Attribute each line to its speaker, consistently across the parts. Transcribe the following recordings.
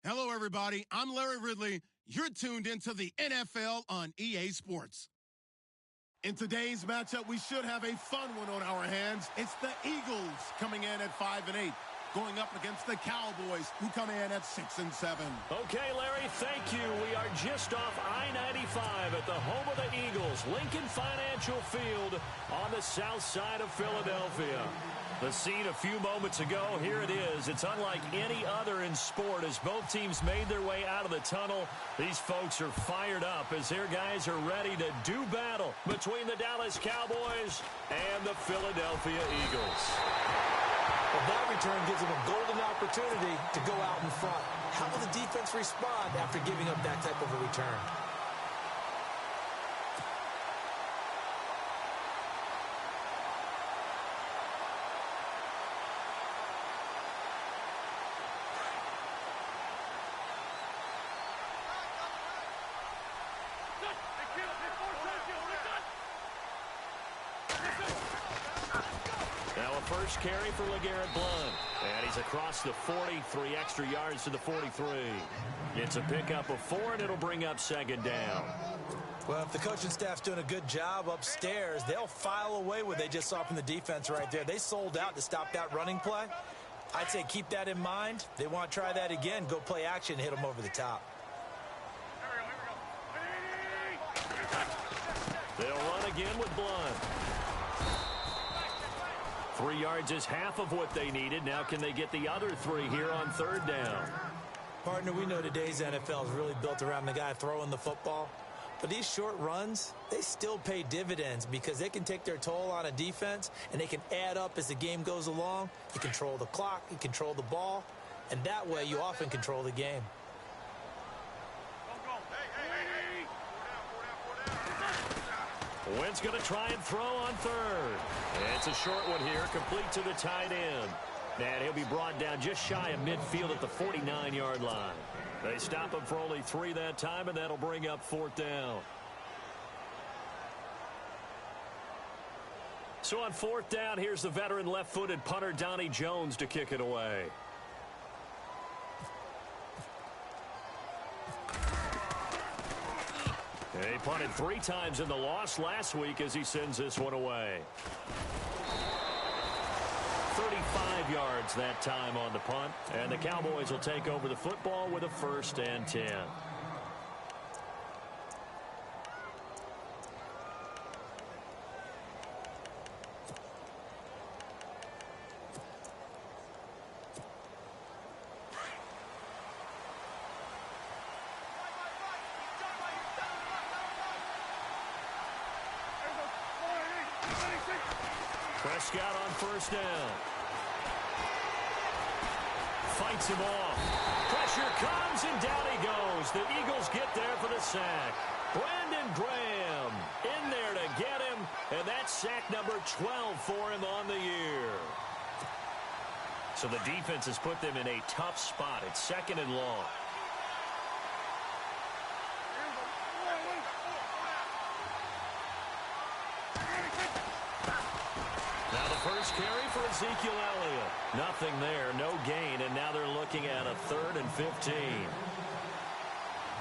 Speaker 1: Hello, everybody. I'm Larry Ridley. You're tuned into the NFL on EA Sports. In today's matchup, we should have a fun one on our hands. It's the Eagles coming in at 5-8, going up against the Cowboys, who come in at 6-7.
Speaker 2: Okay, Larry, thank you. We are just off I-95 at the home of the Eagles, Lincoln Financial Field on the south side of Philadelphia. The scene a few moments ago, here it is. It's unlike any other in sport as both teams made their way out of the tunnel. These folks are fired up as their guys are ready to do battle between the Dallas Cowboys and the Philadelphia Eagles.
Speaker 3: Well, that return gives them a golden opportunity to go out in front. How will the defense respond after giving up that type of a return?
Speaker 2: First carry for LeGarrette Blount. And he's across the 40, 3 extra yards to the 43. It's a pickup of 4, and it'll bring up second down.
Speaker 3: Well, if the coaching staff's doing a good job upstairs, they'll file away what they just saw from the defense right there. They sold out to stop that running play. I'd say keep that in mind. They want to try that again, go play action, hit them over the top.
Speaker 2: They'll run again with Blount. 3 yards is half of what they needed. Now can they get the other 3 here on third down?
Speaker 3: Partner, we know today's NFL is really built around the guy throwing the football. But these short runs, they still pay dividends because they can take their toll on a defense and they can add up as the game goes along. You control the clock, you control the ball, and that way you often control the game.
Speaker 2: Wentz going to try and throw on third. It's a short one here, complete to the tight end. And he'll be brought down just shy of midfield at the 49-yard line. They stop him for only 3 that time, and that'll bring up fourth down. So on fourth down, here's the veteran left-footed punter Donnie Jones to kick it away. He punted 3 times in the loss last week as he sends this one away. 35 yards that time on the punt, and the Cowboys will take over the football with a 1st and 10. Prescott on 1st down. Fights him off. Pressure comes, and down he goes. The Eagles get there for the sack. Brandon Graham in there to get him, and that's sack number 12 for him on the year. So the defense has put them in a tough spot. It's 2nd and long. Now the first carry for Ezekiel Elliott. Nothing there, no gain, and now they're looking at a 3rd and 15.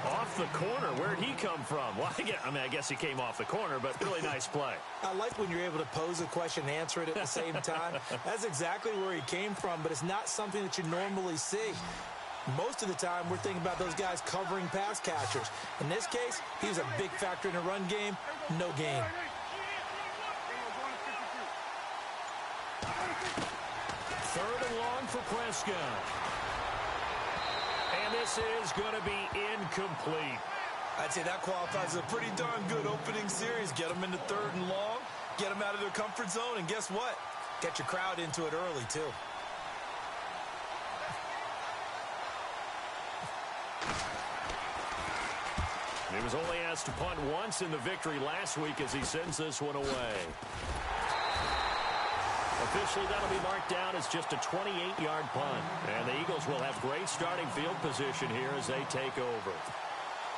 Speaker 2: Off the corner, where'd he come from? Well, I guess he came off the corner, but really nice play.
Speaker 3: I like when you're able to pose a question and answer it at the same time. That's exactly where he came from, but it's not something that you normally see. Most of the time, we're thinking about those guys covering pass catchers. In this case, he was a big factor in the run game, no gain.
Speaker 2: 3rd and long for Prescott. And this is going to be incomplete.
Speaker 3: I'd say that qualifies as a pretty darn good opening series. Get them into 3rd and long, get them out of their comfort zone, and guess what? Get your crowd into it early, too.
Speaker 2: He was only asked to punt once in the victory last week as he sends this one away. Officially, that'll be marked down as just a 28-yard punt. And the Eagles will have great starting field position here as they take over.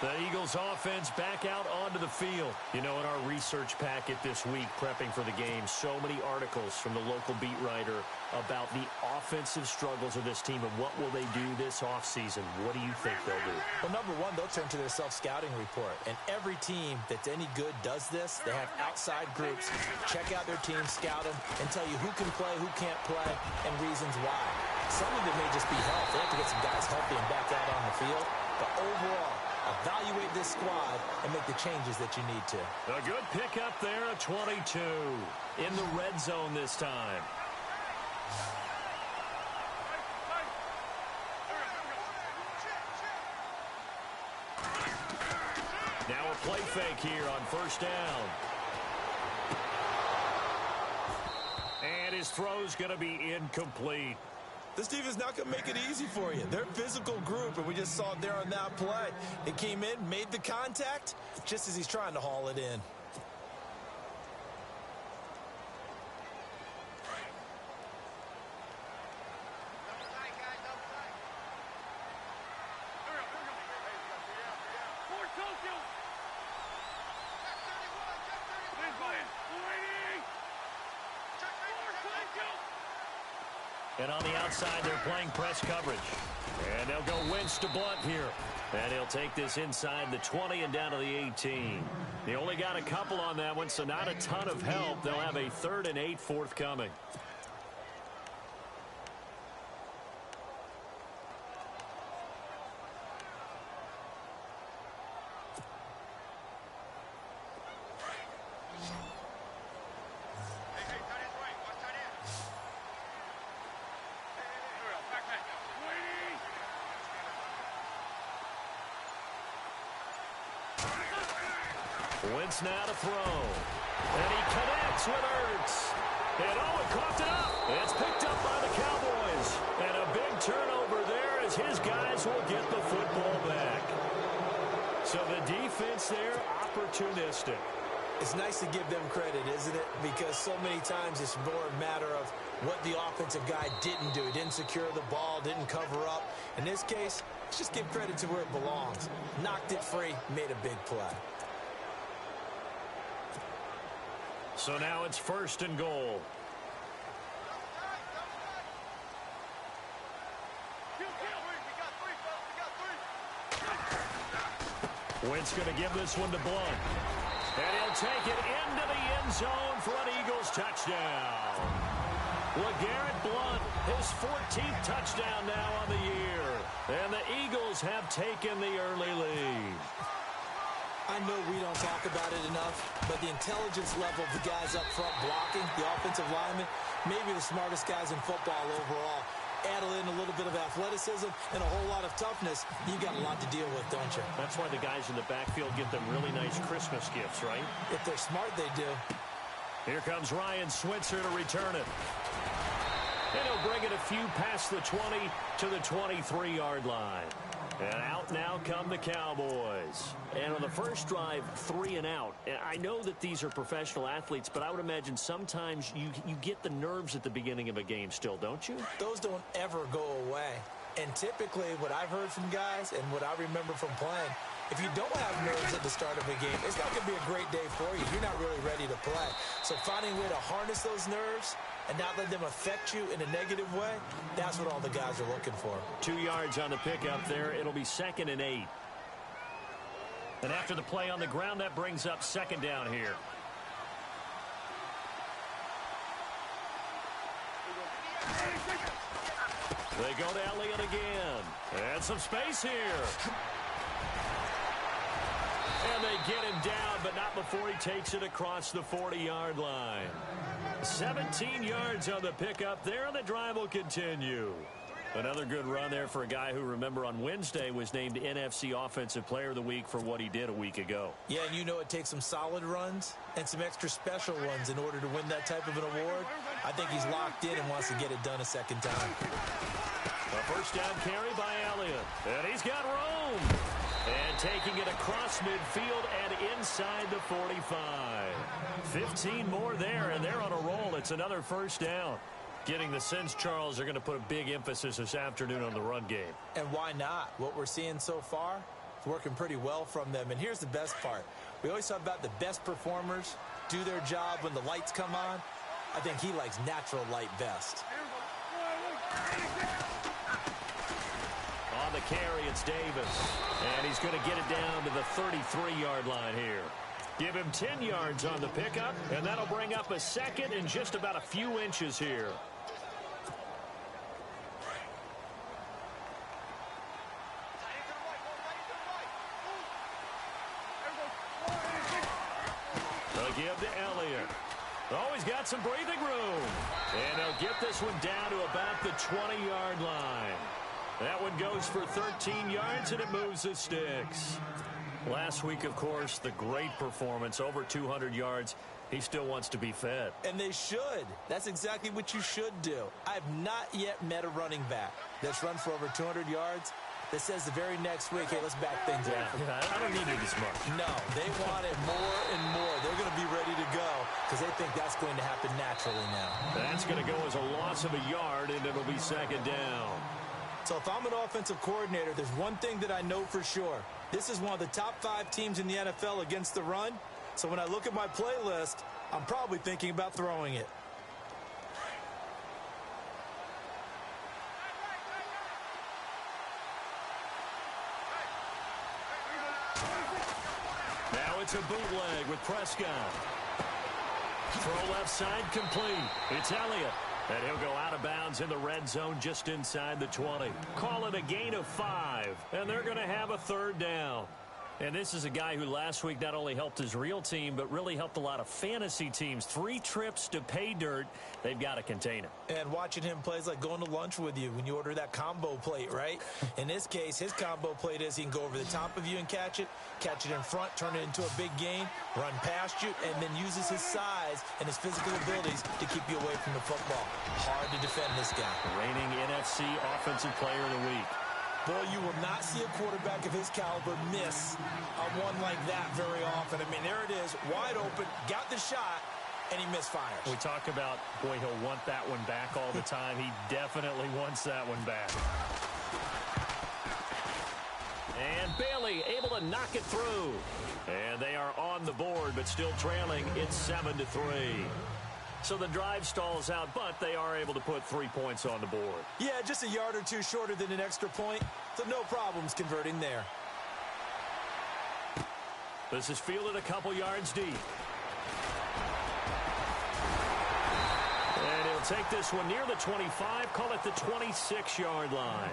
Speaker 2: The Eagles offense back out onto the field. You know, in our research packet this week, prepping for the game, so many articles from the local beat writer about the offensive struggles of this team and what will they do this offseason. What do you think they'll do?
Speaker 3: Well, number one, they'll turn to their self-scouting report. And every team that's any good does this. They have outside groups, check out their team, scout them, and tell you who can play, who can't play, and reasons why. Some of it may just be health. They have to get some guys healthy and back out on the field. But overall, evaluate this squad and make the changes that you need to.
Speaker 2: A good pickup there, a 22. In the red zone this time. Now a play fake here on first down. And his throw's going to be incomplete.
Speaker 3: This defense not going to make it easy for you. They're a physical group, and we just saw it there on that play. It came in, made the contact, just as he's trying to haul it in.
Speaker 2: And on the outside, they're playing press coverage. And they'll go Wentz to Blunt here. And he'll take this inside the 20 and down to the 18. They only got a couple on that one, so not a ton of help. They'll have a 3rd and 8 forthcoming. Wentz now to throw. And he connects with Ertz. And Owen coughed it up. It's picked up by the Cowboys. And a big turnover there as his guys will get the football back. So the defense there, opportunistic.
Speaker 3: It's nice to give them credit, isn't it? Because so many times it's more a matter of what the offensive guy didn't do. He didn't secure the ball, didn't cover up. In this case, let's just give credit to where it belongs. Knocked it free, made a big play.
Speaker 2: So now it's 1st and goal. Wentz going to give this one to Blunt. And he'll take it into the end zone for an Eagles touchdown. LeGarrette Blunt, his 14th touchdown now on the year. And the Eagles have taken the early lead.
Speaker 3: I know we don't talk about it enough, but the intelligence level of the guys up front blocking, the offensive linemen, maybe the smartest guys in football overall. Add in a little bit of athleticism and a whole lot of toughness, you got a lot to deal with, don't you?
Speaker 2: That's why the guys in the backfield get them really nice Christmas gifts, right?
Speaker 3: If they're smart, they do.
Speaker 2: Here comes Ryan Switzer to return it. And he'll bring it a few past the 20 to the 23-yard line. And out now come the Cowboys. And on the first drive, 3 and out. And I know that these are professional athletes, but I would imagine sometimes you get the nerves at the beginning of a game still, don't you?
Speaker 3: Those don't ever go away. And typically what I've heard from guys and what I remember from playing, if you don't have nerves at the start of a game, it's not going to be a great day for you. You're not really ready to play. So finding a way to harness those nerves and not let them affect you in a negative way, that's what all the guys are looking for.
Speaker 2: 2 yards on the pickup there. It'll be 2nd and 8. And after the play on the ground, that brings up 2nd down here. They go to Elliott again. And some space here. And they get him down, but not before he takes it across the 40-yard line. 17 yards on the pickup there, and the drive will continue. Another good run there for a guy who, remember, on Wednesday was named NFC Offensive Player of the Week for what he did a week ago.
Speaker 3: Yeah, and you know it takes some solid runs and some extra special ones in order to win that type of an award. I think he's locked in and wants to get it done a second time.
Speaker 2: A first down carry by Elliott. And he's got room. And taking it across midfield and inside the 45. 15 more there, and they're on a roll. It's another first down. Getting the sense, Charles, they're going to put a big emphasis this afternoon on the run game.
Speaker 3: And why not? What we're seeing so far, It's working pretty well from them. And here's the best part. We always talk about the best performers do their job when the lights come on. I think he likes natural light best.
Speaker 2: On the carry, it's Davis. And he's going to get it down to the 33-yard line here. Give him 10 yards on the pickup, and that'll bring up a second and just about a few inches here. They'll give to Elliott. Oh, he's got some breathing room. And they'll get this one down to about the 20-yard line. That one goes for 13 yards, and it moves the sticks. Last week, of course, the great performance, over 200 yards. He still wants to be fed.
Speaker 3: And they should. That's exactly what you should do. I've not yet met a running back that's run for over 200 yards that says the very next week, hey, let's back things up.
Speaker 2: Yeah, I don't need it as much.
Speaker 3: No, they want it more and more. They're going to be ready to go because they think that's going to happen naturally now.
Speaker 2: That's going to go as a loss of a yard, and it'll be second down.
Speaker 3: So if I'm an offensive coordinator, there's one thing that I know for sure. This is one of the top 5 teams in the NFL against the run. So when I look at my playlist, I'm probably thinking about throwing it.
Speaker 2: Now it's a bootleg with Prescott. Throw left side complete. It's Elliott. And he'll go out of bounds in the red zone just inside the 20. Call it a gain of 5. And they're going to have a third down. And this is a guy who last week not only helped his real team, but really helped a lot of fantasy teams. 3 trips to pay dirt. They've got to contain him.
Speaker 3: And watching him play is like going to lunch with you when you order that combo plate, right? In this case, his combo plate is he can go over the top of you and catch it in front, turn it into a big gain, run past you, and then uses his size and his physical abilities to keep you away from the football. Hard to defend this guy.
Speaker 2: Reigning NFC Offensive Player of the Week.
Speaker 3: Boy, you will not see a quarterback of his caliber miss on one like that very often. I mean, there it is, wide open, got the shot, and he misfires.
Speaker 2: We talk about, boy, he'll want that one back all the time. He definitely wants that one back. And Bailey able to knock it through. And they are on the board, but still trailing. It's 7-3. So the drive stalls out, but they are able to put 3 points on the board.
Speaker 3: Yeah, just a yard or two shorter than an extra point, so no problems converting there.
Speaker 2: This is fielded a couple yards deep. And he'll take this one near the 25, call it the 26-yard line.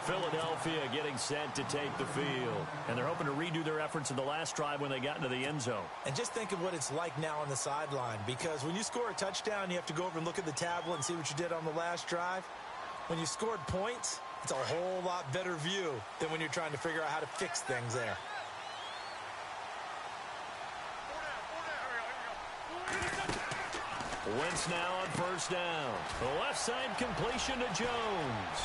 Speaker 2: Philadelphia getting set to take the field. And they're hoping to redo their efforts in the last drive when they got into the end zone.
Speaker 3: And just think of what it's like now on the sideline, because when you score a touchdown, you have to go over and look at the tablet and see what you did on the last drive. When you scored points, it's a whole lot better view than when you're trying to figure out how to fix things there.
Speaker 2: Wentz now on first down. The left side completion to Jones.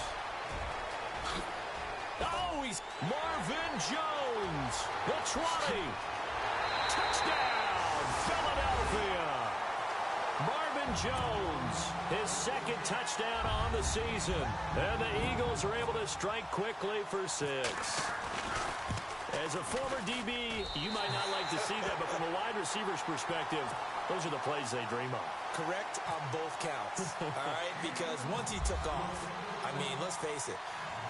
Speaker 2: Oh, he's Marvin Jones. The 20. Touchdown, Philadelphia. Marvin Jones, his second touchdown on the season. And the Eagles are able to strike quickly for 6. As a former DB, you might not like to see that, but from a wide receiver's perspective, those are the plays they dream of.
Speaker 3: Correct on both counts, all right? Because once he took off, I mean, let's face it,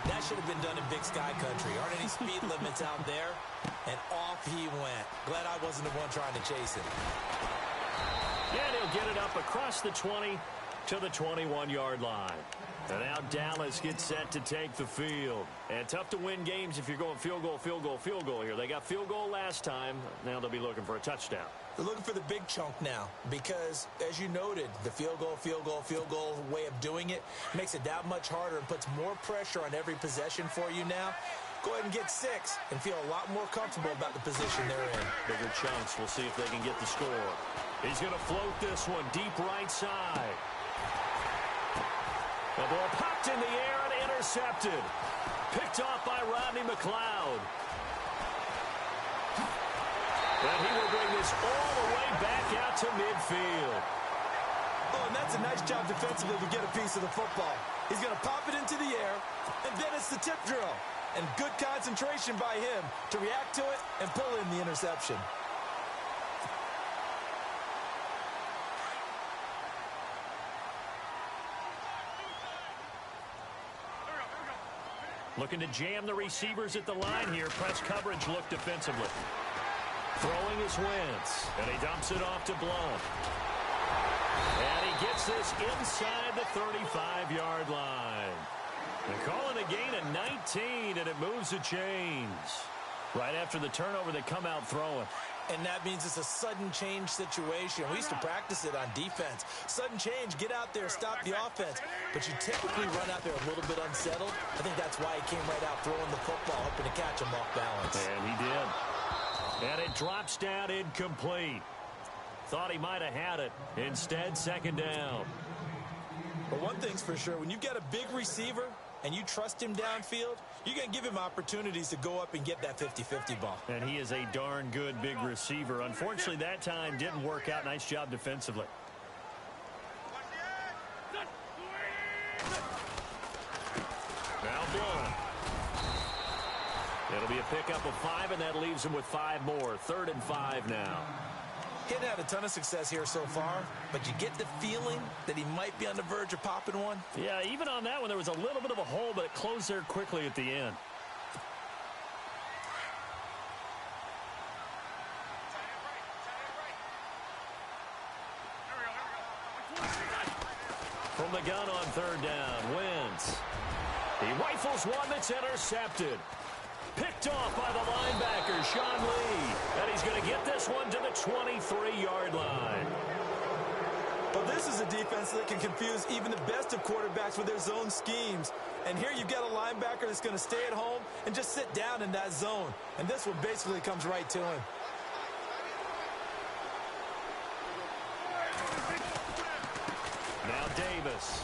Speaker 3: that should have been done in Big Sky Country. Aren't any speed limits out there? And off he went. Glad I wasn't the one trying to chase him.
Speaker 2: And he'll get it up across the 20 to the 21-yard line. And now Dallas gets set to take the field. And tough to win games if you're going field goal, field goal, field goal here. They got field goal last time. Now they'll be looking for a touchdown.
Speaker 3: They're looking for the big chunk now because, as you noted, the field goal way of doing it makes it that much harder and puts more pressure on every possession for you now. Go ahead and get 6 and feel a lot more comfortable about the position they're in.
Speaker 2: Bigger chunks. We'll see if they can get the score. He's going to float this one deep right side. The ball popped in the air and intercepted. Picked off by Rodney McLeod. And he will bring this all the way back out to midfield.
Speaker 3: Oh, and that's a nice job defensively to get a piece of the football. He's going to pop it into the air, and then it's the tip drill. and good concentration by him to react to it and pull in the interception.
Speaker 2: Looking to jam the receivers at the line here. Press coverage look defensively. Throwing is Wentz, and he dumps it off to Blount. And he gets this inside the 35-yard line. They're calling a gain of 19, and it moves the chains. Right after the turnover, they come out throwing.
Speaker 3: And that means it's a sudden change situation. We used to practice it on defense. Sudden change, get out there, stop the offense. But you typically run out there a little bit unsettled. I think that's why he came right out throwing the football, hoping to catch him off balance.
Speaker 2: And he did. And it drops down incomplete. Thought he might have had it. Instead, second down.
Speaker 3: But one thing's for sure, when you've got a big receiver and you trust him downfield, you're going to give him opportunities to go up and get that 50-50 ball.
Speaker 2: And he is a darn good big receiver. Unfortunately, that time didn't work out. Nice job defensively. Now Blount. It'll be a pickup of 5, and that leaves him with 5 more. 3rd and 5 now.
Speaker 3: He hadn't had a ton of success here so far, but you get the feeling that he might be on the verge of popping one.
Speaker 2: Yeah, even on that one, there was a little bit of a hole, but it closed there quickly at the end. From the gun on 3rd down, Wentz. He rifles one that's intercepted. Picked off by the linebacker, Sean Lee. And he's going to get this one to the 23-yard line.
Speaker 3: But this is a defense that can confuse even the best of quarterbacks with their zone schemes. And here you've got a linebacker that's going to stay at home and just sit down in that zone. And this one basically comes right to him.
Speaker 2: Now Davis.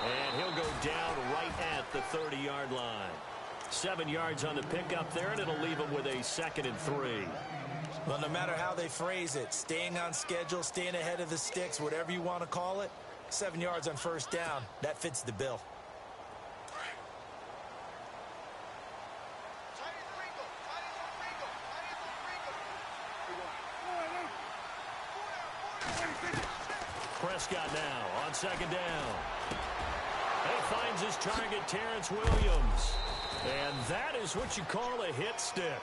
Speaker 2: And he'll go down right at the 30-yard line. 7 yards on the pickup there, and it'll leave him with a 2nd and 3.
Speaker 3: Well, no matter how they phrase it, staying on schedule, staying ahead of the sticks, whatever you want to call it, 7 yards on 1st down, that fits the bill.
Speaker 2: Prescott now on 2nd down. He finds his target, Terrence Williams. And that is what you call a hit stick.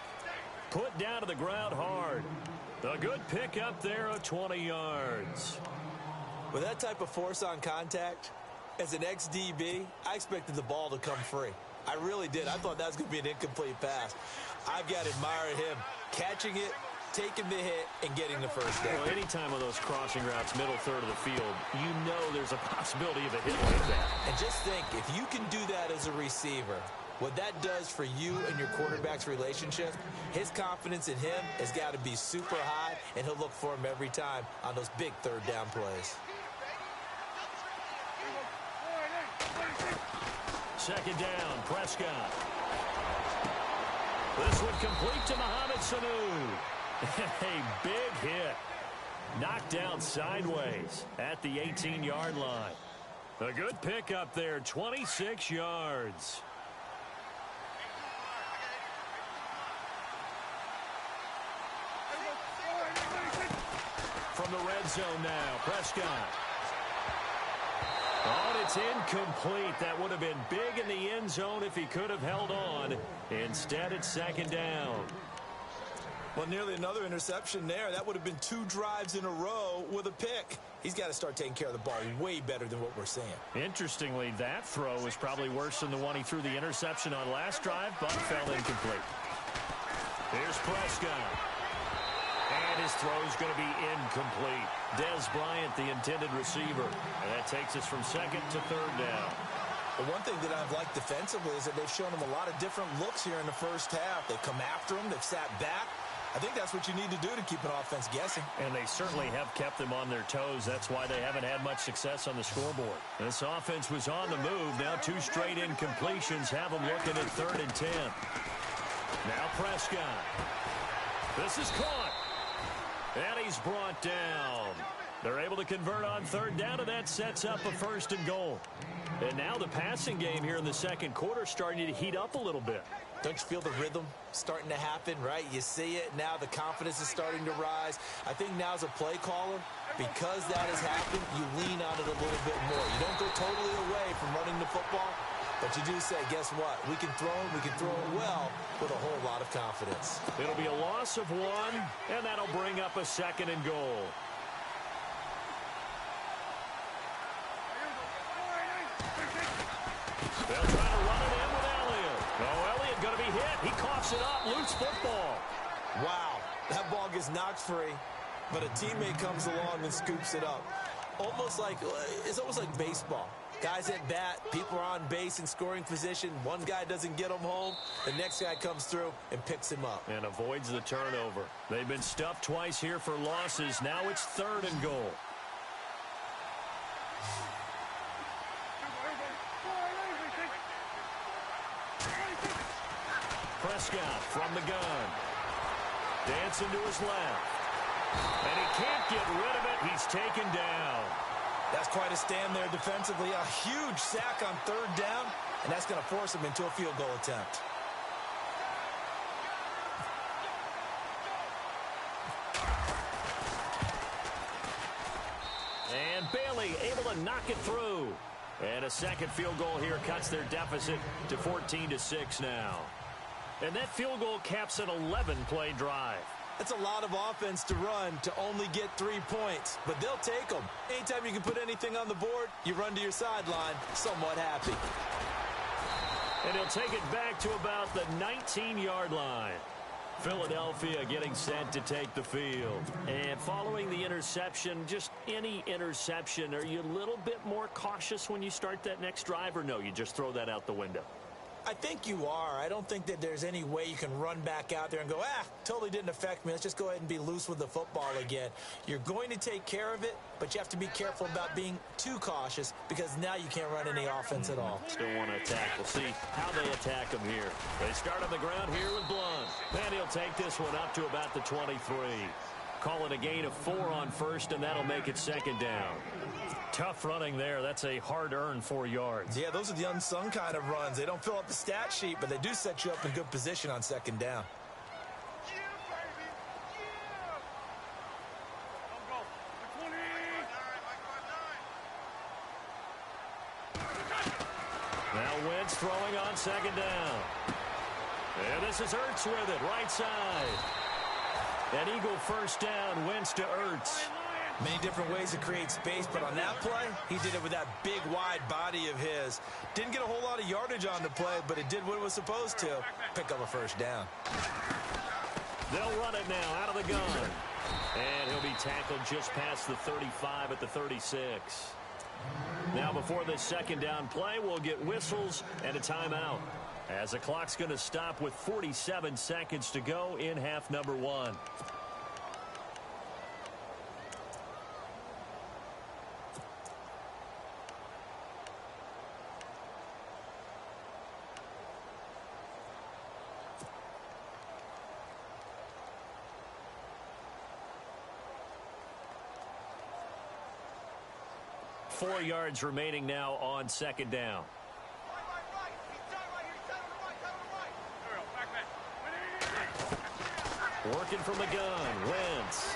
Speaker 2: Put down to the ground hard. A good pickup there of 20 yards.
Speaker 3: With that type of force on contact, as an ex-DB, I expected the ball to come free. I really did. I thought that was going to be an incomplete pass. I've got to admire him catching it, taking the hit, and getting the 1st down.
Speaker 2: Well, anytime with those crossing routes, middle third of the field, you know there's a possibility of a hit like that.
Speaker 3: And just think, if you can do that as a receiver, what that does for you and your quarterback's relationship, his confidence in him has got to be super high, and he'll look for him every time on those big 3rd down plays.
Speaker 2: 2nd down, Prescott. This one complete to Mohamed Sanu. A big hit. Knocked down sideways at the 18-yard line. A good pickup there, 26 yards. From the red zone now, Prescott. Oh, and it's incomplete. That would have been big in the end zone if he could have held on. Instead, it's 2nd down.
Speaker 3: Well, nearly another interception there. That would have been 2 drives in a row with a pick. He's got to start taking care of the ball way better than what we're seeing.
Speaker 2: Interestingly, that throw was probably worse than the one he threw the interception on last drive, but fell incomplete. Here's Prescott. And his throw is going to be incomplete. Dez Bryant, the intended receiver. And that takes us from 2nd to 3rd down.
Speaker 3: The one thing that I've liked defensively is that they've shown him a lot of different looks here in the 1st half. They've come after him. They've sat back. I think that's what you need to do to keep an offense guessing.
Speaker 2: And they certainly have kept them on their toes. That's why they haven't had much success on the scoreboard. This offense was on the move. Now 2 straight incompletions have them looking at 3rd and 10. Now Prescott. This is caught. And he's brought down. They're able to convert on third down, and that sets up a 1st and goal. And now the passing game here in the second quarter starting to heat up a little bit.
Speaker 3: Don't you feel the rhythm starting to happen, right? You see it. Now the confidence is starting to rise. I think now as a play caller, because that has happened, you lean on it a little bit more. You don't go totally away from running the football, but you do say, guess what? We can throw it well with a whole lot of confidence.
Speaker 2: It'll be a loss of 1, and that'll bring up a 2nd and goal. They'll try to run it in with Elliott. Oh, Elliott going to be hit. He coughs it up. Loose football.
Speaker 3: Wow, that ball gets knocked free, but a teammate comes along and scoops it up. It's almost like baseball. Guys at bat, people are on base in scoring position. One guy doesn't get him home. The next guy comes through and picks him up.
Speaker 2: And avoids the turnover. They've been stuffed twice here for losses. Now it's 3rd and goal. Prescott from the gun. Dancing to his left. And he can't get rid of it. He's taken down.
Speaker 3: That's quite a stand there defensively. A huge sack on 3rd down, and that's going to force him into a field goal attempt.
Speaker 2: And Bailey able to knock it through. And a 2nd field goal here cuts their deficit to 14-6 now. And that field goal caps an 11-play drive.
Speaker 3: That's a lot of offense to run to only get 3 points, but they'll take them. Anytime you can put anything on the board, you run to your sideline somewhat happy.
Speaker 2: And he'll take it back to about the 19-yard line. Philadelphia getting set to take the field. And following the interception, just any interception, are you a little bit more cautious when you start that next drive, or no, you just throw that out the window?
Speaker 3: I think you are. I don't think that there's any way you can run back out there and go, totally didn't affect me. Let's just go ahead and be loose with the football again. You're going to take care of it, but you have to be careful about being too cautious because now you can't run any offense at all.
Speaker 2: Still want to attack. We'll see how they attack him here. They start on the ground here with Blunt. And he'll take this one up to about the 23. Call it a gain of 4 on 1st, and that'll make it 2nd down. Tough running there. That's a hard-earned 4 yards.
Speaker 3: Yeah, those are the unsung kind of runs. They don't fill up the stat sheet, but they do set you up in good position on 2nd down.
Speaker 2: Now Wentz throwing on 2nd down. And this is Ertz with it, right side. An Eagle 1st down, Wentz to Ertz.
Speaker 3: Many different ways to create space, but on that play, he did it with that big, wide body of his. Didn't get a whole lot of yardage on the play, but it did what it was supposed to. Pick up a 1st down.
Speaker 2: They'll run it now out of the gun. And he'll be tackled just past the 35 at the 36. Now before this 2nd down play, we'll get whistles and a timeout, as the clock's going to stop with 47 seconds to go in half number 1. Four yards remaining now on 2nd down. Working from the gun, Wentz.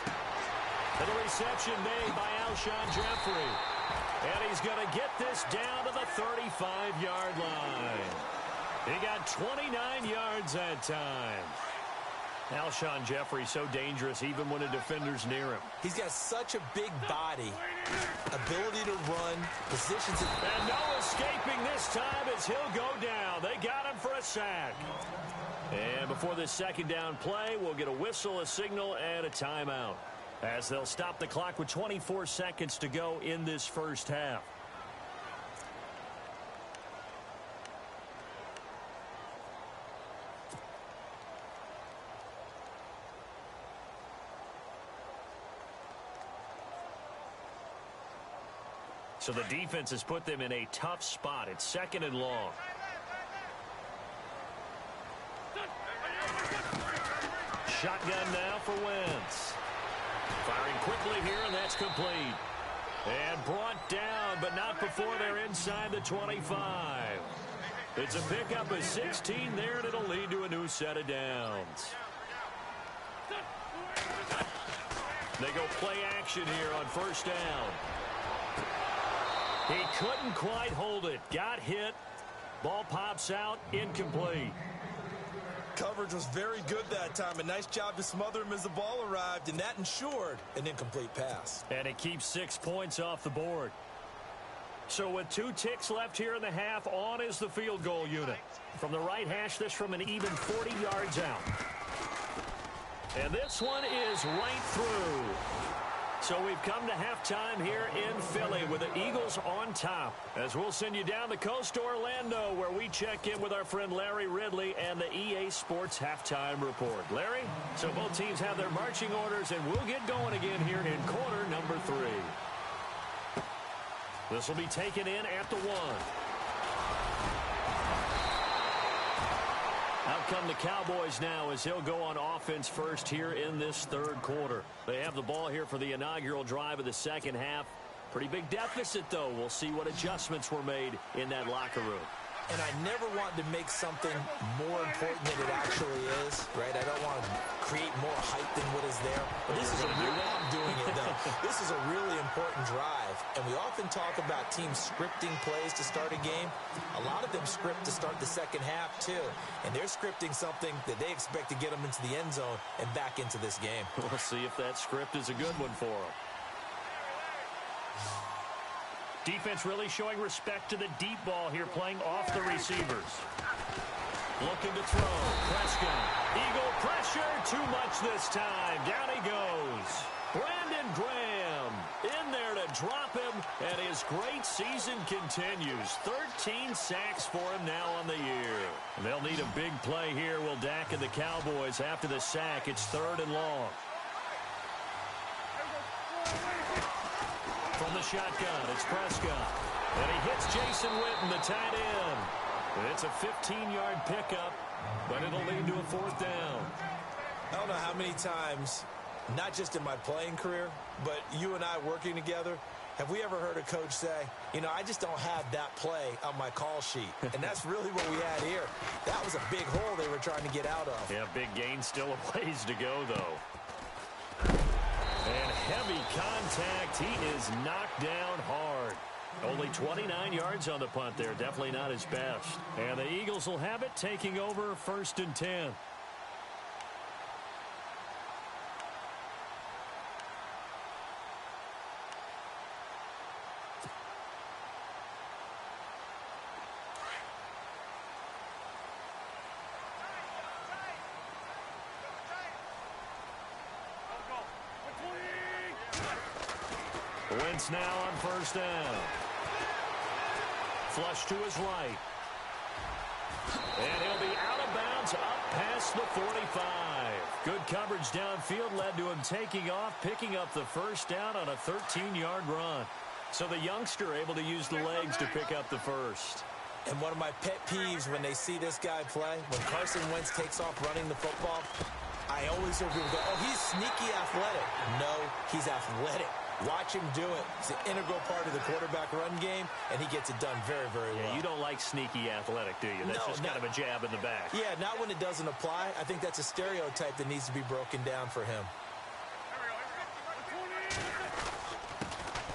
Speaker 2: And the reception made by Alshon Jeffrey. And he's going to get this down to the 35-yard line. He got 29 yards that time. Alshon Jeffrey so dangerous even when a defender's near him.
Speaker 3: He's got such a big body, ability to run, positions it.
Speaker 2: And no escaping this time as he'll go down. They got him for a sack. And before this 2nd down play, we'll get a whistle, a signal, and a timeout, as they'll stop the clock with 24 seconds to go in this 1st half. So the defense has put them in a tough spot. It's 2nd and long. Shotgun now for Wentz. Firing quickly here, and that's complete. And brought down, but not before they're inside the 25. It's a pickup of 16 there, and it'll lead to a new set of downs. They go play action here on first down. He couldn't quite hold it. Got hit. Ball pops out. Incomplete.
Speaker 3: Coverage was very good that time. A nice job to smother him as the ball arrived, and that ensured an incomplete pass.
Speaker 2: And it keeps 6 points off the board. So with 2 ticks left here in the half, on is the field goal unit. From the right hash, this from an even 40 yards out. And this one is right through. So we've come to halftime here in Philly with the Eagles on top. As we'll send you down the coast to Orlando, where we check in with our friend Larry Ridley and the EA Sports Halftime Report. Larry, so both teams have their marching orders, and we'll get going again here in quarter number 3. This will be taken in at the 1. Out come the Cowboys now as he'll go on offense first here in this third quarter. They have the ball here for the inaugural drive of the second half. Pretty big deficit, though. We'll see what adjustments were made in that locker room.
Speaker 3: And I never want to make something more important than it actually is, right? I don't want to create more hype than what is there. But this is a real, I'm doing it, though. This is a really important drive. And we often talk about teams scripting plays to start a game. A lot of them script to start the second half, too. And they're scripting something that they expect to get them into the end zone and back into this game.
Speaker 2: We'll see if that script is a good one for them. Defense really showing respect to the deep ball here, playing off the receivers. Looking to throw. Prescott. Eagle pressure. Too much this time. Down he goes. Brandon Graham in there to drop him, and his great season continues. 13 sacks for him now on the year. And they'll need a big play here, will Dak and the Cowboys after the sack. It's 3rd and long. From the shotgun, it's Prescott. And he hits Jason Witten, the tight end. And it's a 15-yard pickup, but it'll lead to a 4th down.
Speaker 3: I don't know how many times, not just in my playing career, but you and I working together, have we ever heard a coach say, you know, I just don't have that play on my call sheet. And that's really what we had here. That was a big hole they were trying to get out of.
Speaker 2: Yeah, big gain, still a ways to go, though. And heavy contact. He is knocked down hard. Only 29 yards on the punt there. Definitely not his best. And the Eagles will have it, taking over 1st and 10. Wentz now on 1st down. Flush to his right. And he'll be out of bounds up past the 45. Good coverage downfield led to him taking off, picking up the 1st down on a 13-yard run. So the youngster able to use the legs to pick up the 1st.
Speaker 3: And one of my pet peeves when they see this guy play, when Carson Wentz takes off running the football, I always hear people go, oh, he's sneaky athletic. No, he's athletic. Watch him do it. It's an integral part of the quarterback run game, and he gets it done very, very well.
Speaker 2: Yeah, you don't like sneaky athletic, do you? That's just kind of a jab in the back.
Speaker 3: Yeah, not when it doesn't apply. I think that's a stereotype that needs to be broken down for him.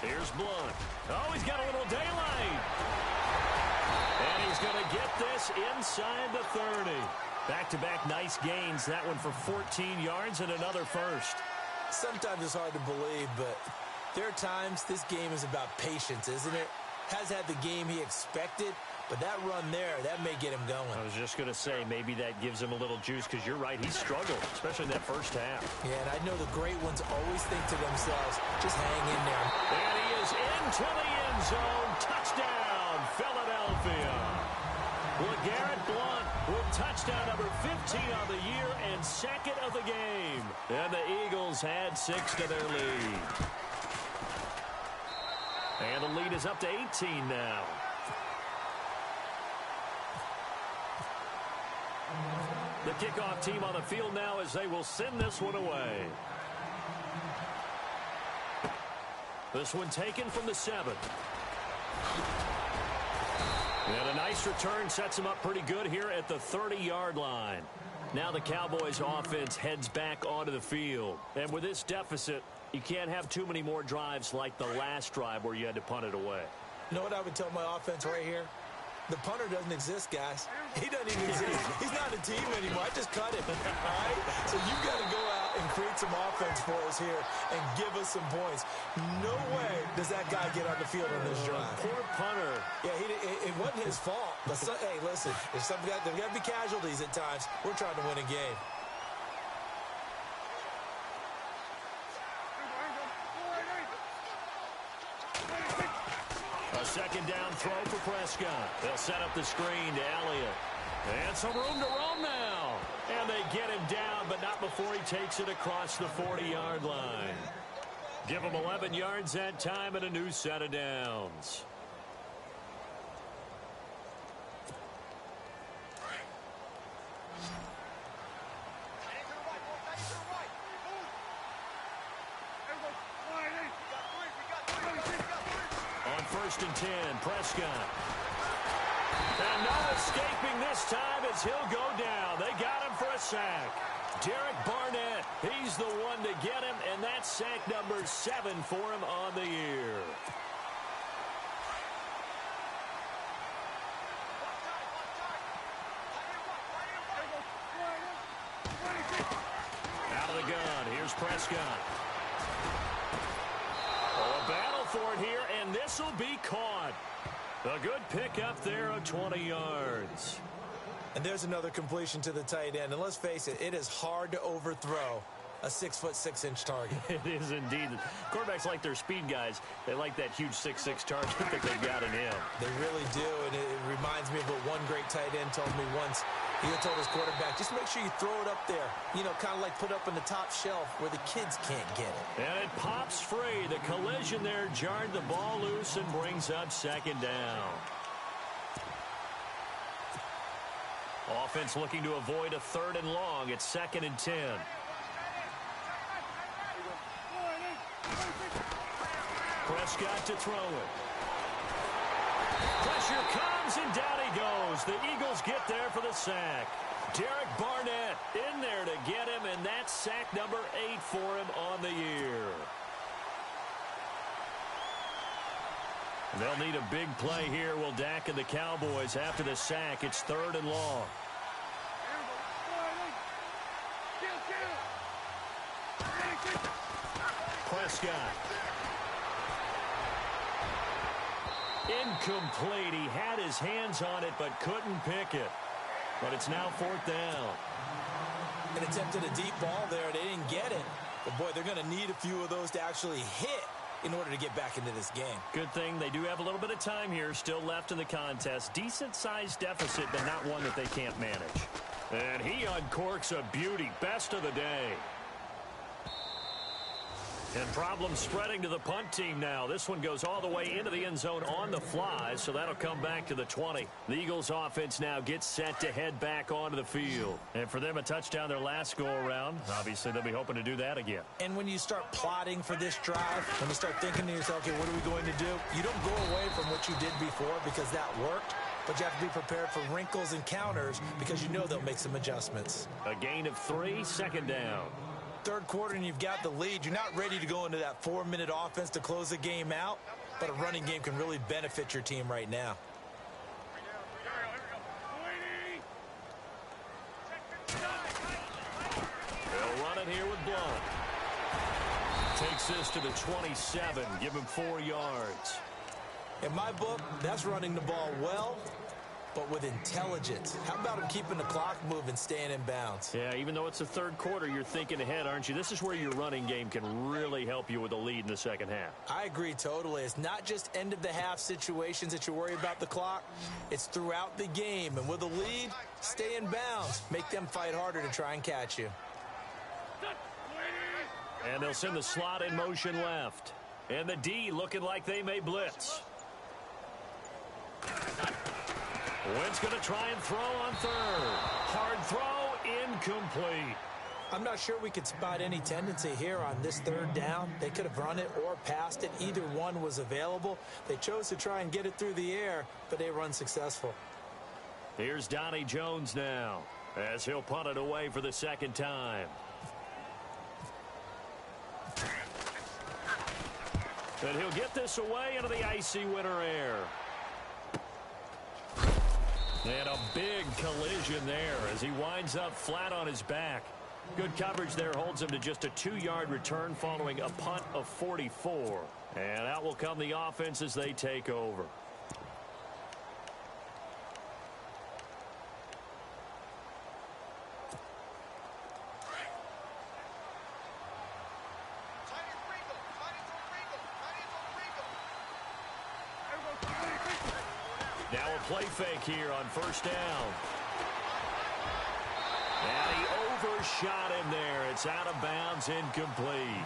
Speaker 2: Here's Blunt. Oh, he's got a little daylight. And he's going to get this inside the 30. Back-to-back nice gains. That one for 14 yards and another 1st.
Speaker 3: Sometimes it's hard to believe, but there are times this game is about patience, isn't it? Has had the game he expected, but that run there, that may get him going.
Speaker 2: I was just going to say, maybe that gives him a little juice, because you're right, he struggled, especially in that 1st half.
Speaker 3: Yeah, and I know the great ones always think to themselves, just hang in there.
Speaker 2: And he is into the end zone. Touchdown, Philadelphia. LeGarrette Blunt with touchdown number 15 on the year and 2nd of the game. And the Eagles add 6 to their lead. And the lead is up to 18 now. The kickoff team on the field now as they will send this one away. This one taken from the 7. And a nice return sets him up pretty good here at the 30-yard line. Now the Cowboys offense heads back onto the field. And with this deficit, you can't have too many more drives like the last drive where you had to punt it away.
Speaker 3: You know what I would tell my offense right here? The punter doesn't exist, guys. He doesn't even exist. He's not a team anymore. I just cut him. All right? So you've got to go out and create some offense for us here and give us some points. No way does that guy get on the field on this drive.
Speaker 2: Poor punter.
Speaker 3: Yeah, it wasn't his fault. But hey, listen, there's got to be casualties at times. We're trying to win a game.
Speaker 2: A second down throw for Prescott. They'll set up the screen to Elliott. And some room to roam now. And they get him down, but not before he takes it across the 40-yard line. Give him 11 yards that time and a new set of downs. On 1st and 10, Prescott. And no escaping this time as he'll go down. They got him for a sack. Derek Barnett, he's the one to get him, and that's sack number 7 for him on the year. Out of the gun, here's Prescott. Oh, a battle for it here, and this will be caught. A good pickup there of 20 yards.
Speaker 3: And there's another completion to the tight end. And let's face it, it is hard to overthrow a 6'6" target.
Speaker 2: It is indeed. Quarterbacks like their speed guys. They like that huge 6'6" target that they've got in him.
Speaker 3: They really do, and it reminds me of what one great tight end told me once. He had told his quarterback, just make sure you throw it up there. You know, kind of like put up on the top shelf where the kids can't get it.
Speaker 2: And it pops free. The collision there jarred the ball loose and brings up second down. Offense looking to avoid a 3rd and long. It's 2nd and 10. Prescott to throw it. Pressure comes, and down he goes. The Eagles get there for the sack. Derek Barnett in there to get him, and that's sack number 8 for him on the year. They'll need a big play here, will Dak and the Cowboys. After the sack, it's 3rd and long. Prescott. Incomplete. He had his hands on it, but couldn't pick it. But it's now 4th down.
Speaker 3: And attempted a deep ball there. They didn't get it. But, boy, they're going to need a few of those to actually hit in order to get back into this game.
Speaker 2: Good thing they do have a little bit of time here still left in the contest. Decent-sized deficit, but not one that they can't manage. And he uncorks a beauty. Best of the day. And problems spreading to the punt team now. This one goes all the way into the end zone on the fly, so that'll come back to the 20. The Eagles offense now gets set to head back onto the field. And for them, a touchdown their last go-around. Obviously, they'll be hoping to do that again.
Speaker 3: And when you start plotting for this drive, when you start thinking to yourself, okay, what are we going to do? You don't go away from what you did before because that worked. But you have to be prepared for wrinkles and counters because you know they'll make some adjustments.
Speaker 2: A gain of 3, 2nd down.
Speaker 3: 3rd quarter and you've got the lead. You're not ready to go into that 4-minute offense to close the game out, but a running game can really benefit your team right now.
Speaker 2: They'll run it here with Blount. Takes this to the 27. Give him 4 yards.
Speaker 3: In my book, that's running the ball well, but with intelligence. How about him keeping the clock moving, staying in bounds?
Speaker 2: Yeah, even though it's the 3rd quarter, you're thinking ahead, aren't you? This is where your running game can really help you with a lead in the 2nd half.
Speaker 3: I agree totally. It's not just end-of-the-half situations that you worry about the clock. It's throughout the game. And with a lead, stay in bounds. Make them fight harder to try and catch you.
Speaker 2: And they'll send the slot in motion left. And the D looking like they may blitz. Wentz going to try and throw on 3rd. Hard throw, incomplete.
Speaker 3: I'm not sure we could spot any tendency here on this third down. They could have run it or passed it. Either one was available. They chose to try and get it through the air, but they were unsuccessful.
Speaker 2: Here's Donnie Jones now, as he'll punt it away for the second time. And he'll get this away into the icy winter air. And a big collision there as he winds up flat on his back. Good coverage there holds him to just a 2-yard return following a punt of 44. And out will come the offense as they take over. Now a play fake here on first down. And he overshot him there. It's out of bounds, incomplete.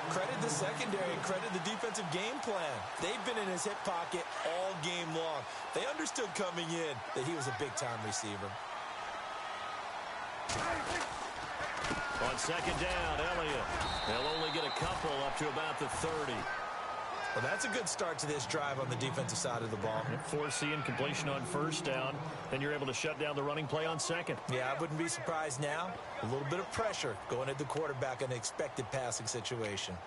Speaker 3: Credit the secondary and credit the defensive game plan. They've been in his hip pocket all game long. They understood coming in that he was a big-time receiver.
Speaker 2: On second down, Elliott. They'll only get a couple up to about the 30.
Speaker 3: Well, that's a good start to this drive on the defensive side of the ball.
Speaker 2: Forcing completion on first down, then you're able to shut down the running play on second.
Speaker 3: Yeah, I wouldn't be surprised now. A little bit of pressure going at the quarterback in an expected passing situation.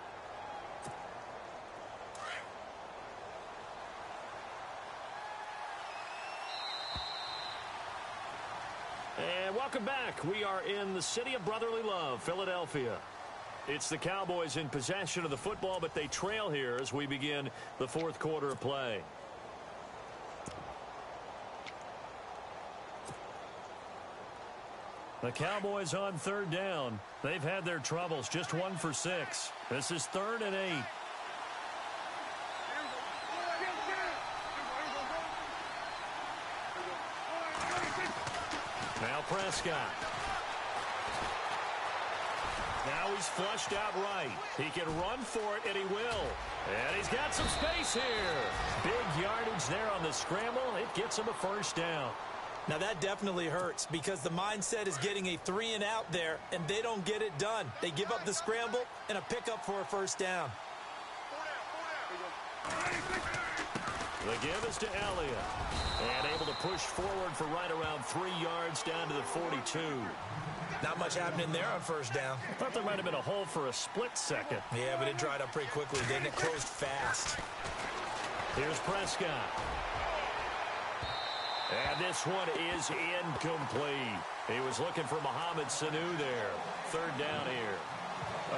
Speaker 2: And welcome back. We are in the city of brotherly love, Philadelphia. It's the Cowboys in possession of the football, but they trail here as we begin the fourth quarter of play. The Cowboys on third down. They've had their troubles, just 1 for 6. This is 3rd and 8. Now Prescott. Now he's flushed out right. He can run for it, and he will. And he's got some space here. Big yardage there on the scramble. It gets him a first down.
Speaker 3: Now that definitely hurts because the mindset is getting a 3-and-out there, and they don't get it done. They give up the scramble and a pickup for a first down.
Speaker 2: The give is to Elliott. And able to push forward for right around 3 yards down to the 42.
Speaker 3: Not much happening there on first down.
Speaker 2: Thought there might have been a hole for a split second.
Speaker 3: Yeah, but it dried up pretty quickly, didn't it? Closed fast.
Speaker 2: Here's Prescott. And this one is incomplete. He was looking for Mohamed Sanu there. 3rd down here.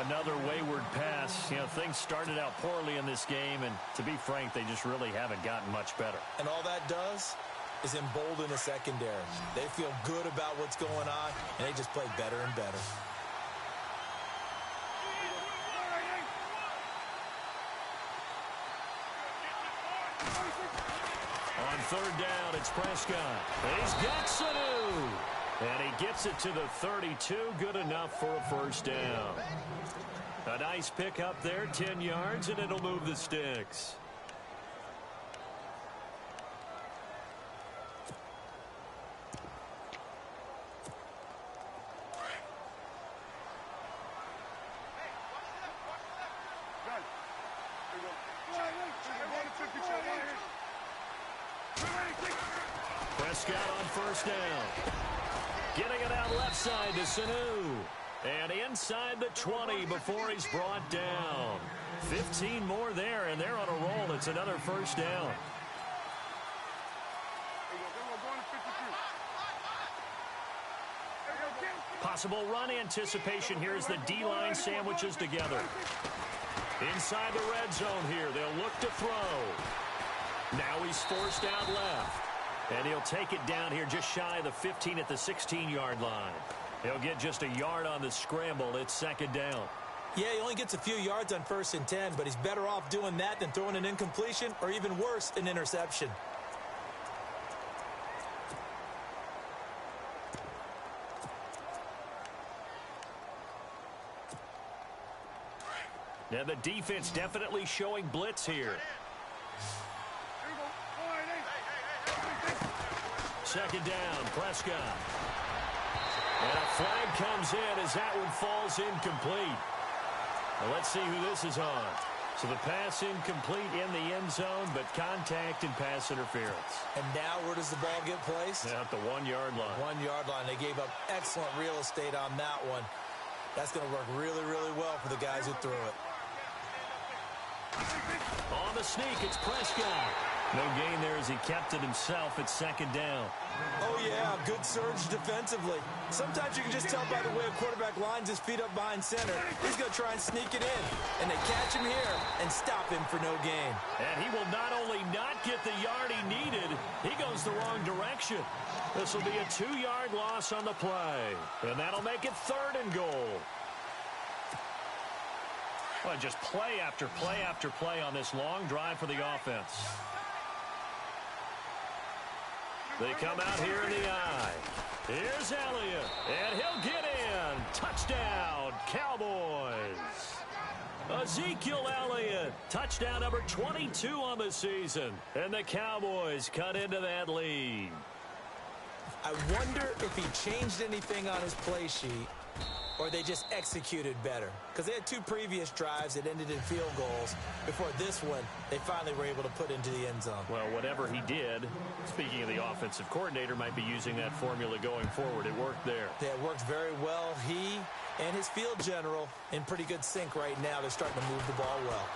Speaker 2: Another wayward pass. You know, things started out poorly in this game, and to be frank, they just really haven't gotten much better.
Speaker 3: And all that does is embolden the secondary. They feel good about what's going on, and they just play better and better.
Speaker 2: On 3rd down, it's Prescott. He's got Sanu. And he gets it to the 32. Good enough for a first down. A nice pickup there, 10 yards, and it'll move the sticks. Prescott on first down. Getting it out left side to Sanu. And inside the 20 before he's brought down. 15 more there, and they're on a roll. It's another first down. Possible run anticipation here as the D-line sandwiches together. Inside the red zone here. They'll look to throw. Now he's forced out left. And he'll take it down here just shy of the 15 at the 16-yard line. He'll get just a yard on the scramble. It's 2nd down.
Speaker 3: Yeah, he only gets a few yards on 1st and 10, but he's better off doing that than throwing an incompletion or even worse, an interception.
Speaker 2: Now the defense definitely showing blitz here. 2nd down, Prescott. And a flag comes in as that one falls incomplete. Well, let's see who this is on. So the pass incomplete in the end zone, but contact and pass interference.
Speaker 3: And now where does the ball get placed?
Speaker 2: At the 1-yard line.
Speaker 3: 1-yard line. They gave up excellent real estate on that one. That's going to work really, really well for the guys who threw it.
Speaker 2: On the sneak, it's Prescott. No gain there as he kept it himself at second down.
Speaker 3: Oh, yeah, good surge defensively. Sometimes you can just tell by the way a quarterback lines his feet up behind center. He's going to try and sneak it in. And they catch him here and stop him for no gain.
Speaker 2: And he will not only not get the yard he needed, he goes the wrong direction. This will be a 2-yard loss on the play. And that'll make it 3rd and goal. Well, just play after play after play on this long drive for the offense. They come out here in the eye. Here's Elliott, and he'll get in. Touchdown, Cowboys. Ezekiel Elliott, touchdown number 22 on the season. And the Cowboys cut into that lead.
Speaker 3: I wonder if he changed anything on his play sheet or they just executed better. Because they had 2 previous drives that ended in field goals. Before this one, they finally were able to put into the end zone.
Speaker 2: Well, whatever he did, speaking of the offensive coordinator, might be using that formula going forward. It worked there.
Speaker 3: Yeah, it worked very well. He and his field general in pretty good sync right now. They're starting to move the ball well.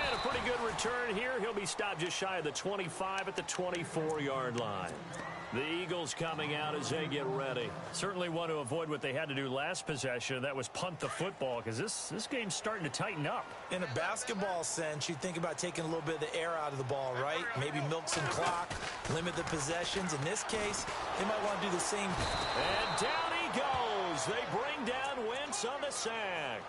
Speaker 2: And a pretty good return here. He'll be stopped just shy of the 25 at the 24-yard line. The Eagles coming out as they get ready. Certainly want to avoid what they had to do last possession. That was punt the football, because this game's starting to tighten up.
Speaker 3: In a basketball sense, you think about taking a little bit of the air out of the ball, right? Maybe milk some clock, limit the possessions. In this case, they might want to do the same.
Speaker 2: And down he goes. They bring down Wentz on the sack.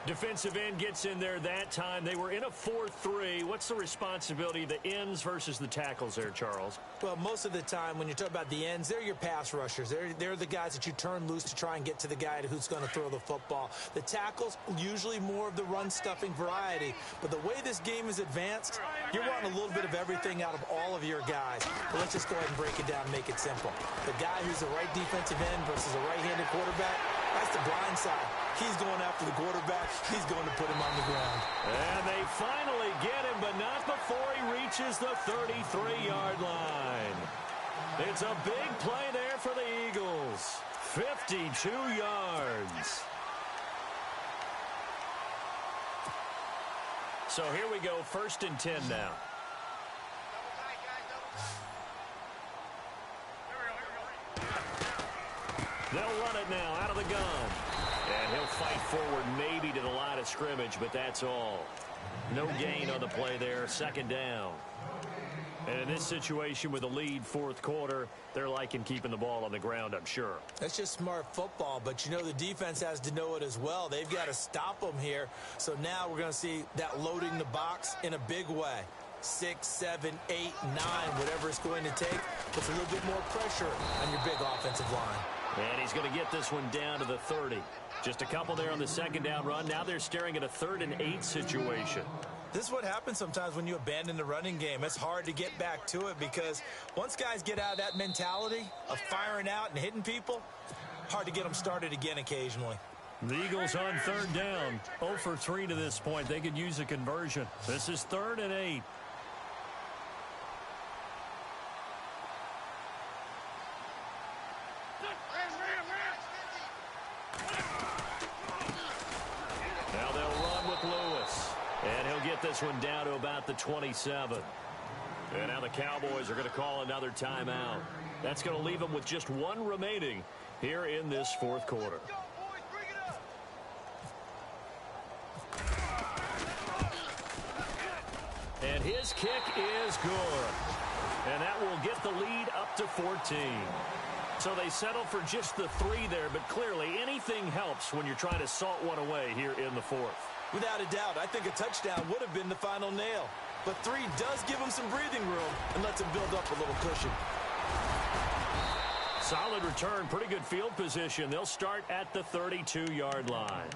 Speaker 2: Defensive end gets in there that time. They were in a 4-3. What's the responsibility of the ends versus the tackles there, Charles?
Speaker 3: Well, most of the time when you talk about the ends, they're your pass rushers. They're the guys that you turn loose to try and get to the guy who's going to throw the football. The tackles, usually more of the run-stuffing variety. But the way this game is advanced, you're wanting a little bit of everything out of all of your guys. But let's just go ahead and break it down and make it simple. The guy who's the right defensive end versus a right-handed quarterback, that's the blind side. He's going after the quarterback. He's going to put him on the ground.
Speaker 2: And they finally get him, but not before he reaches the 33-yard line. It's a big play there for the Eagles. 52 yards. So here we go, 1st and 10 now. They'll run it now out of the gun. And he'll fight forward maybe to the line of scrimmage, but that's all. No gain on the play there, 2nd down. And in this situation with a lead 4th quarter, they're liking keeping the ball on the ground, I'm sure.
Speaker 3: That's just smart football, but you know the defense has to know it as well. They've got to stop them here. So now we're going to see that loading the box in a big way. 6, 7, 8, 9, whatever it's going to take, puts a little bit more pressure on your big offensive line.
Speaker 2: And he's going to get this one down to the 30. Just a couple there on the 2nd down run. Now they're staring at a 3rd and 8 situation.
Speaker 3: This is what happens sometimes when you abandon the running game. It's hard to get back to it because once guys get out of that mentality of firing out and hitting people, hard to get them started again occasionally.
Speaker 2: The Eagles on 3rd down. 0 for 3 to this point. They could use a conversion. This is 3rd and 8. Now they'll run with Lewis. And he'll get this one down to about the 27. And now the Cowboys are going to call another timeout. That's going to leave them with just 1 remaining here in this 4th quarter. And his kick is good. And that will get the lead up to 14. So they settle for just the 3 there, but clearly anything helps when you're trying to salt one away here in the 4th.
Speaker 3: Without a doubt, I think a touchdown would have been the final nail. But 3 does give them some breathing room and lets them build up a little cushion.
Speaker 2: Solid return, pretty good field position. They'll start at the 32-yard line.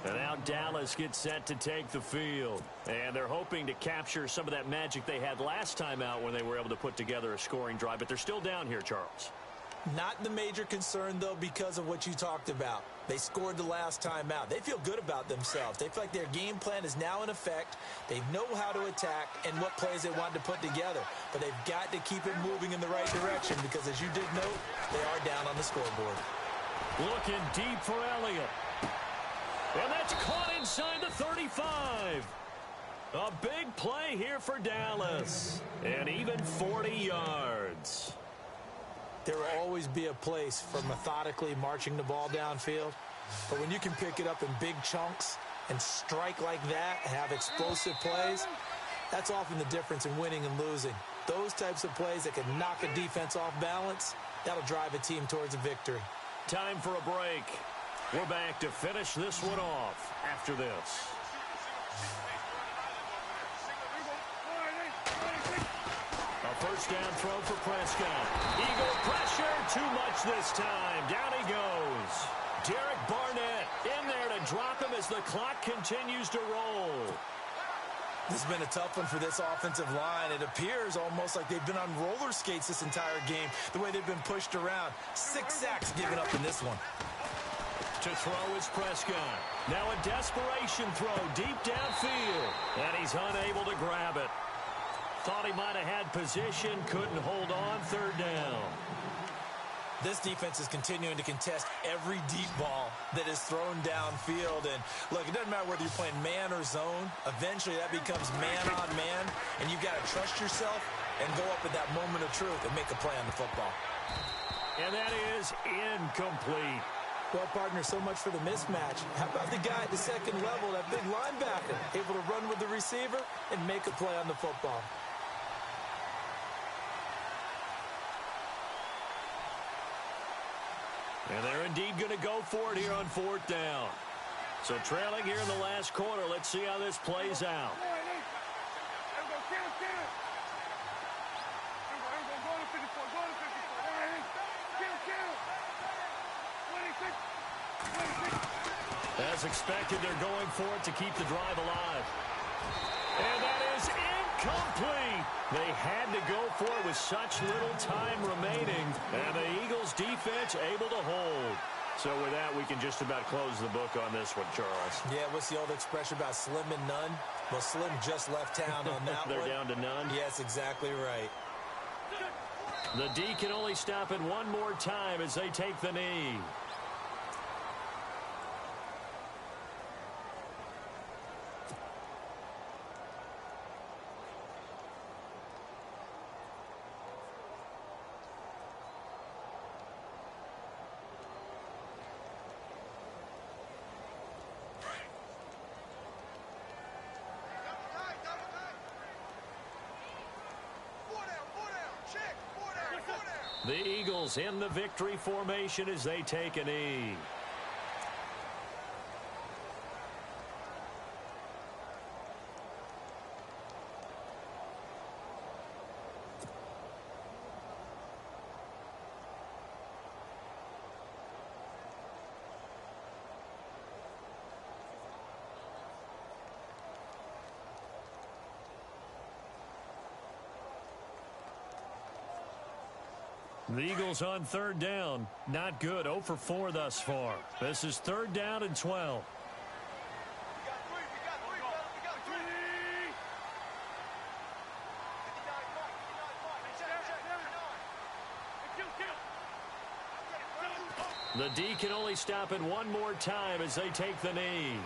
Speaker 2: And now Dallas gets set to take the field. And they're hoping to capture some of that magic they had last time out when they were able to put together a scoring drive. But they're still down here, Charles.
Speaker 3: Not the major concern, though, because of what you talked about. They scored the last time out. They feel good about themselves. They feel like their game plan is now in effect. They know how to attack and what plays they want to put together. But they've got to keep it moving in the right direction because, as you did note, they are down on the scoreboard.
Speaker 2: Looking deep for Elliott. And that's caught inside the 35. A big play here for Dallas. And even 40 yards.
Speaker 3: There will always be a place for methodically marching the ball downfield. But when you can pick it up in big chunks and strike like that and have explosive plays, that's often the difference in winning and losing. Those types of plays that can knock a defense off balance, that'll drive a team towards a victory.
Speaker 2: Time for a break. We're back to finish this one off after this. A first down throw for Prescott. Eagle pressure, too much this time. Down he goes. Derek Barnett in there to drop him as the clock continues to roll.
Speaker 3: This has been a tough one for this offensive line. It appears almost like they've been on roller skates this entire game, the way they've been pushed around. 6 sacks given up in this one.
Speaker 2: To throw is Prescott. Now a desperation throw deep downfield. And he's unable to grab it. Thought he might have had position, couldn't hold on, third down.
Speaker 3: This defense is continuing to contest every deep ball that is thrown downfield. And, look, it doesn't matter whether you're playing man or zone. Eventually, that becomes man on man, and you've got to trust yourself and go up at that moment of truth and make a play on the football.
Speaker 2: And that is incomplete.
Speaker 3: Well, partner, so much for the mismatch. How about the guy at the second level, that big linebacker, able to run with the receiver and make a play on the football?
Speaker 2: And they're indeed going to go for it here on fourth down. So trailing here in the last quarter, let's see how this plays out. As expected, they're going for it to keep the drive alive. And that is incomplete. They had to go for it with such little time remaining. And the Eagles defense able to hold. So with that, we can just about close the book on this one, Charles.
Speaker 3: Yeah, what's the old expression about slim and none? Well, Slim just left town on that
Speaker 2: They're
Speaker 3: one.
Speaker 2: down to none?
Speaker 3: Yes, exactly right.
Speaker 2: The D can only stop it one more time as they take the knee. The Eagles in the victory formation as they take a knee. The Eagles on third down. Not good. 0 for 4 thus far. This is third down and 12. The D can only stop it one more time as they take the knee.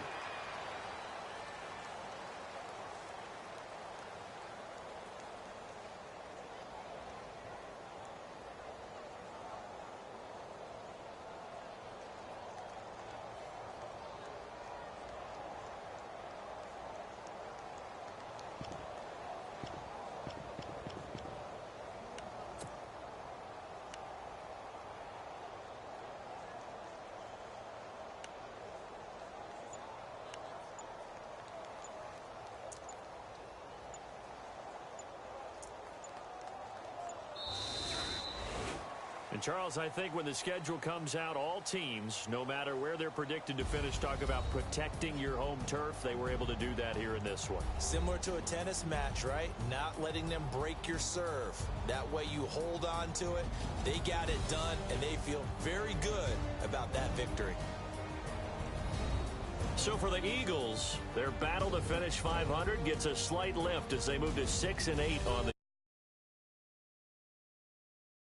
Speaker 2: And, Charles, I think when the schedule comes out, all teams, no matter where they're predicted to finish, talk about protecting your home turf. They were able to do that here in this one.
Speaker 3: Similar to a tennis match, right? Not letting them break your serve. That way you hold on to it. They got it done, and they feel very good about that victory.
Speaker 2: So for the Eagles, their battle to finish 500 gets a slight lift as they move to 6-8 on the